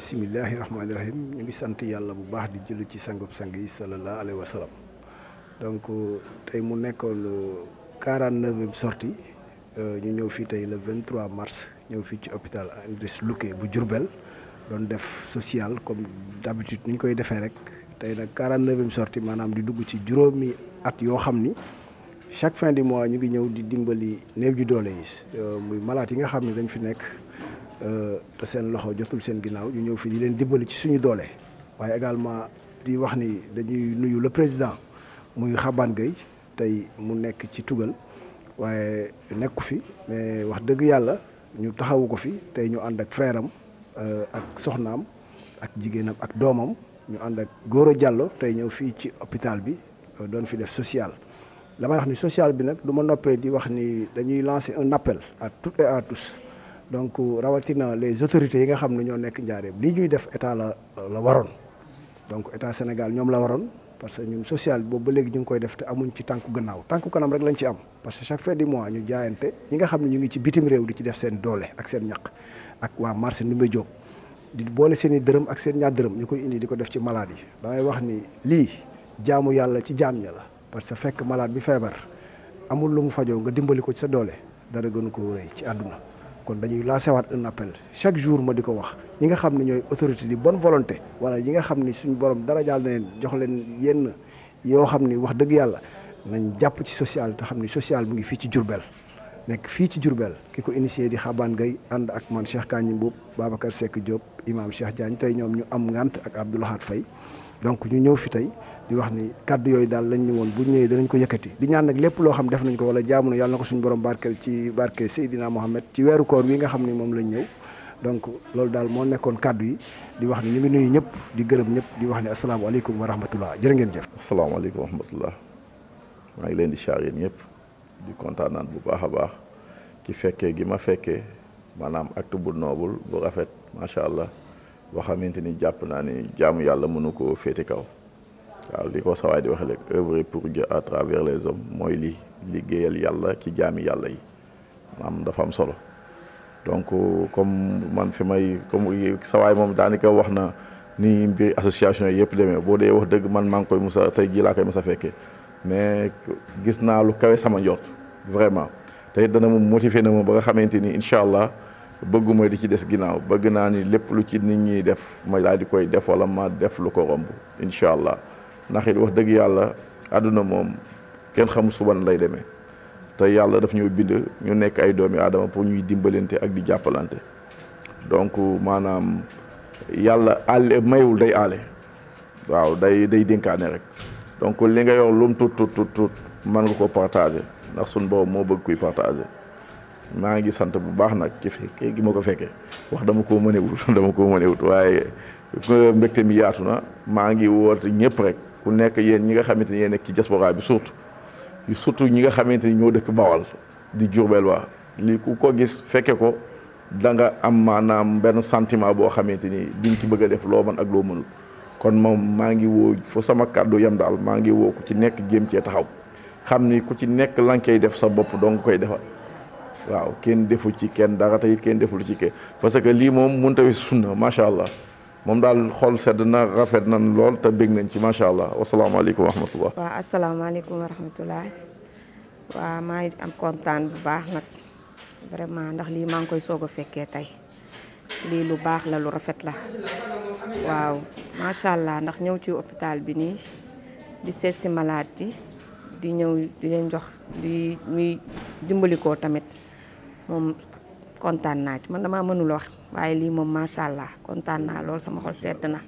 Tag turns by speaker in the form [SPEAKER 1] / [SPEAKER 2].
[SPEAKER 1] bisimillahi rahmaani rahim ñu ngi sant yàlla bu baax di julli ci sangub sang yi sallallahu alayhi wa sallam donc tey mu nekkoon 49e sortie ñu ñëw fii tey le 23 mars ñëw fii ci hôpital Idriss Louké bu Diourbel doon def social comme d'habitude ni ñu koy defee rek tey nag 49e sortie maanaam di dugg ci juróomi at yoo xam ni chaque fin du mois ñu ngi ñëw di dimbali néew ji doole yi muy malade yi nga xam ne dañ fi nekk te seen loxo jotul seen ginnaaw ñu ñëw fii di leen dimbali ci suñu doole waaye également di wax ni dañuy nuyu le président muy Xabane Gueye tey mu nekk ci tugal waaye nekku fi mais wax dëgg yàlla ñu taxawu ko fi tey ñu ànd ak frère am ak soxnaam ak jigéenam ak doomam ñu ànd ak Gora Diallo tey ñëw fii ci hôpital bi doon fi def social. la may wax ni social bi nag du ma noppee di wax ni dañuy lancer un appel à toutes et à tous donc rawatina les autorités yi nga xam ne ñoo nekk njaareem lii ñuy def état la waroon donc état Sénégal ñoom la waroon parce que ñun social boobu ba léegi ñu ngi koy def te amuñ ci tànku gannaaw tànku kanam rek lañ ci am parce que chaque fin du mois ñu jaayante ñi nga xam ne ñu ngi ci bitim réew di ci def seen doole ak seen ñaq ak waa marché Ndoumbé Diop di boole seen i dërëm ak seen ñaar dërëm ñu koy indi di ko def ci malade yi damay wax ni lii jaamu yàlla ci jaam ña la parce que fekk malade bi feebar amul lu mu fajoo nga dimbali ko ci sa doole dara gënu ko rëy ci àdduna kon dañuy lancer waat un appel chaque jour ma di ko wax ñi nga xam ne ñooy autorité di bonne volonté wala ñi nga xam ni suñu borom dara jaal na leen jox leen yenn yoo xam ni wax dëgg yàlla nañ jàpp ci social te xam ni social mu ngi fii ci Diourbel nekk fii ci Diourbel ki ko initié di Xabane Gueye ànd ak man Cheikh Kandji Mboup Babacar Seck Diop imam Cheikh Diagne tey ñoom ñu am ngant ak Abdou Lahad Faye donc ñu ñëw fi tey di wax ni kàddu yooyu daal lañ ni woon bu ñëwee danañ ko yëkkati di ñaan nag lépp loo xam def nañ ko wala jaamu na yàlla na ko suñu borom barkeel ci barke Seydina Mohamed ci weeru koor wi nga xam ni moom lañ ñëw donc loolu daal moo nekkoon kàddu yi di wax ni ñu ngi nuyu ñëpp di gërëm ñëpp di wax ni asalaamaaleykum wa rahmatullah jërë ngeen jëf.
[SPEAKER 2] asalaamaaleykum wa rahmatullah maa ngi leen di siyaare ñëpp di kontaanaan bu baax a baax ci fekkee gi ma fekkee maanaam acte bu noble bu rafet macha allah boo xamante ni jàpp naa ni jaamu yàlla mënu koo féete kaw. waaw li ko sawaay di waxee rek œuvrer pour Dieu à travers les hommes mooy lii liggéeyal yàlla ci jaami yàlla yi maanaam dafa am solo donc comme man fi may comme sawaay moom daanaka wax na ni mbir association yi yëpp demee boo dee wax dëgg man maa ngi koy musa tey jii laa koy musa fekkee mais gis naa lu kawe sama njort vraiment tey dana mu motiver na ma ba nga xamante ni incha allah bëggu mooy di ci des ginnaaw bëgg naa ni lépp lu ci nit ñi def ma daal di koy def wala ma def lu ko romb incha allah. ndax it wax dëgg yàlla àdduna moom kenn xamul suban lay demee te yàlla daf ñoo bind ñu nekk ay doomi aadama pour ñuy dimbalante ak di jàppalante donc maanaam yàlla àll mayul day aale waaw day dénkaane rek donc li nga yor lu mu tuut mën nga ko partager ndax suñ boobu moo bëgg kuy partager maa ngi sant bu baax nag ci fekkee gi ma ko fekkee wax dama koo mënewut waaye mbégte mi yaatu na maa ngi woote ñëpp rek ku nekk yéen ñi nga xamante ni yéen nekk ci diaspora bi surtout ñi nga xamante ni ñoo dëkk Bawal di Diourbel waa lii ku ko gis fekke ko da nga am maanaam benn sentiment boo xamante ni diñ ci bëgg a def loo mën ak loo mënul kon moom maa ngi woo fo sama kàddu yam daal maa ngi woo ku ci nekk jéem cee taxaw xam ni ku ci nekk la nga koy def sa bopp dong koy defal waaw kenn defu ci kenn dara te it kenn deful ci kenn parce que lii moom mënut a weesu sunna macha allah. moom daal xol sedd na rafet nañ lool te bég nañ ci macha allah wasalaamaaleykum wa rahmatullah.
[SPEAKER 3] waaw asalaamaaleykum wa rahmatullah waaw maa ngi am kontaan bu baax nag vraiment ndax lii maa ngi koy soog a fekkee tey lii lu baax la lu rafet la waaw macha allah ndax ñëw ci hôpital bi nii di seet si malade yi di ñëw di leen jox di muy dimbali ko tamit moom kontaan naa ci man damaa mënul wax. waaye lii moom macha allah kontaan naa lool sama xol sedd na.